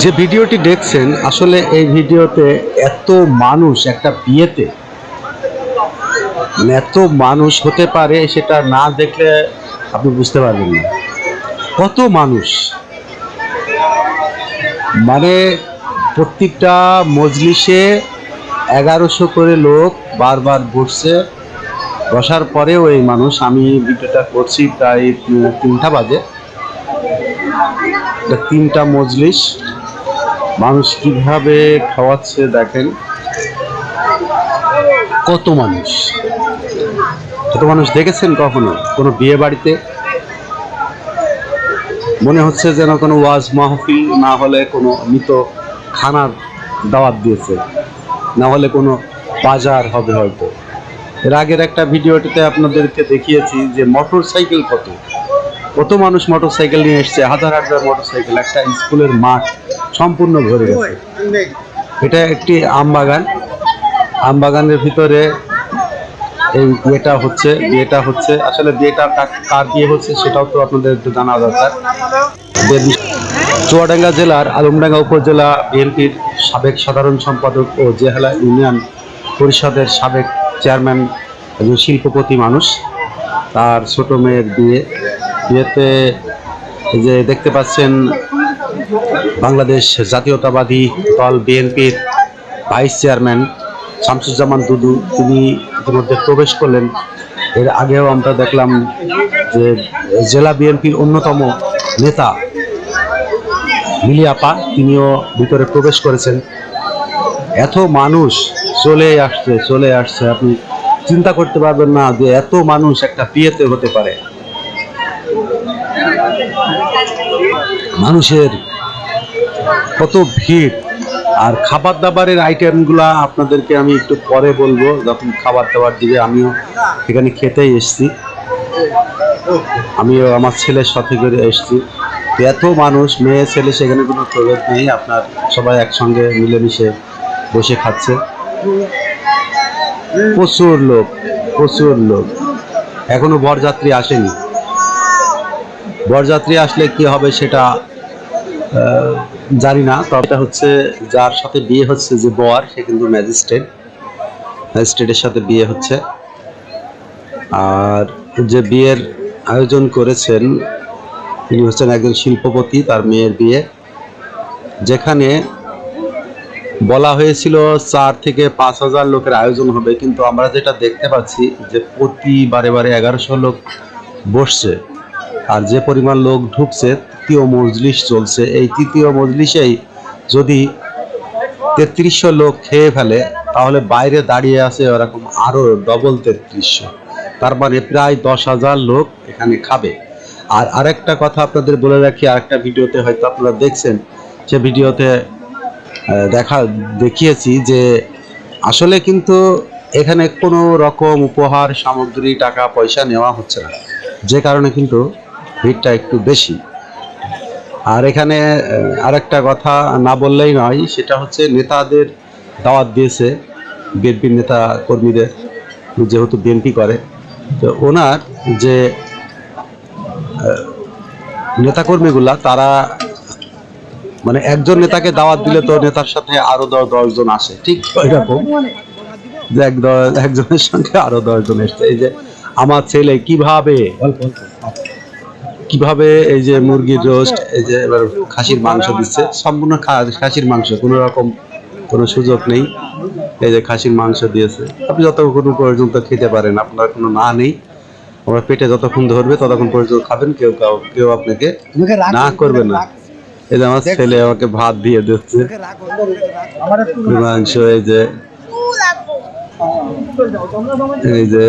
যে ভিডিওটি দেখছেন আসলে এই ভিডিওতে এত মানুষ একটা বিয়েতে এত মানুষ হতে পারে সেটা না দেখলে আপনি বুঝতে পারবেন না। কত মানুষ, মানে প্রত্যেকটা মজলিসে 1100 করে লোক বারবার বসছে। বসার পরেও এই মানুষ, আমি ভিডিওটা করছি প্রায় 3টা বাজে, 3টা মজলিস মানুষ কিভাবে খাওয়াচ্ছে দেখেন। কত মানুষ, কত মানুষ দেখেছেন কখনো কোনো বিয়ে বাড়িতে? মনে হচ্ছে যেন কোনো ওয়াজ মাহফিল, না হলে কোনো মৃত খানার দাওয়াত দিয়েছে, না হলে কোনো বাজার হবে হয়তো। এর আগের একটা ভিডিওটিতে আপনাদেরকে দেখিয়েছি যে মোটর সাইকেল, কত মানুষ মোটর সাইকেল নিয়ে এসছে, হাজার হাজার মোটর সাইকেল। একটা স্কুলের মাঠ সম্পূর্ণ ভরে গেছে। এটা একটি আম বাগানের ভিতরে এই বিয়েটা হচ্ছে। আসলে বিয়েটা কার বিয়ে হচ্ছে সেটাও তো আপনাদের একটু জানা দরকার। চুয়াডাঙ্গা জেলার আলমডাঙ্গা উপজেলা বিএনপির সাবেক সাধারণ সম্পাদক ও জেলা ইউনিয়ন পরিষদের সাবেক চেয়ারম্যান, একজন শিল্পপতি মানুষ, তার ছোট মেয়ের বিয়েতে এই যে দেখতে পাচ্ছেন বাংলাদেশ জাতীয়তাবাদী দল বিএনপির ভাইস চেয়ারম্যান শামসুজ্জামান দুদু, তিনি ইতিমধ্যে প্রবেশ করলেন। এর আগেও আমরা দেখলাম যে জেলা বিএনপির অন্যতম নেতা মিলি আপা, তিনিও ভিতরে প্রবেশ করেছেন। এত মানুষ চলে আসছে, আপনি চিন্তা করতে পারবেন না যে এত মানুষ একটা বিয়েতে হতে পারে। মানুষের কত ভিড়। আর খাবার দাবারের আইটেমগুলা আপনাদেরকে আমি একটু পরে বলবো, যখন খাবার দাবার দিবে। আমিও এখানে খেতেই এসছি, আমিও আমার ছেলের সাথে করে এসছি। এত মানুষ, মেয়ে ছেলে সেখানে কোনো প্রভেদ নেই, আপনার সবাই একসঙ্গে মিলেমিশে বসে খাচ্ছে। প্রচুর লোক। এখনো বরযাত্রী আসেনি। বরযাত্রী আসলে কি হবে সেটা জানি না। তবে হচ্ছে যার সাথে বিয়ে হচ্ছে, যে বর, সে কিন্তু ম্যাজিস্ট্রেটের সাথে বিয়ে হচ্ছে। আর যে বিয়ের আয়োজন করেছেন তিনি হচ্ছেন একজন শিল্পপতি, তার মেয়ের বিয়ে, যেখানে বলা হয়েছিল 4 থেকে 5,000 লোকের আয়োজন হবে, কিন্তু আমরা যেটা দেখতে পাচ্ছি যে প্রতি বারে 1100 লোক বসছে। আর যে পরিমাণ লোক ঢুকছে, তৃতীয় মজলিস চলছে, এই তৃতীয় মজলিসেই যদি 3300 লোক খেয়ে ফেলে, তাহলে বাইরে দাঁড়িয়ে আছে এরকম আরো ডবল 3300, তার মানে প্রায় 10,000 লোক এখানে খাবে। আর আরেকটা কথা আপনাদের বলে রাখি, আরেকটা ভিডিওতে হয়তো আপনারা দেখছেন, সে ভিডিওতে দেখিয়েছি যে আসলে কিন্তু এখানে কোনো রকম উপহার সামগ্রী, টাকা পয়সা নেওয়া হচ্ছে না, যে কারণে কিন্তু ভিড়টা একটু বেশি। আর এখানে আরেকটা কথা না বললেই নয়, সেটা হচ্ছে নেতাদের দাওয়াত দিয়েছে, বিএনপির নেতা কর্মীদের, যেহেতু বিএনপি করে, তো ওনার যে নেতাকর্মীগুলা, তারা মানে একজন নেতাকে দাওয়াত দিলে তো নেতার সাথে আরো 10 জন আসে, ঠিক এরকম যে একজনের সঙ্গে আরো 10 জন এসছে। এই যে আমার ছেলে কিভাবে এই যে মুরগির রোস্ট, এই যে এবার খাসির মাংস দিচ্ছে, সম্পূর্ণ খাসির মাংস, কোনো রকম কোনো সুযোগ নেই। এই যে খাসির মাংস দিয়েছে, আপনি যতক্ষণ পর্যন্ত খেতে পারেন, আপনার কোনো না নেই, আমার পেটে যতক্ষণ ধরবে ততক্ষণ পর্যন্ত খাবেন, কেউ আপনাকে না করবে না। এই যে আমার ছেলে আমাকে ভাত দিয়ে দিচ্ছে, মাংস, এই যে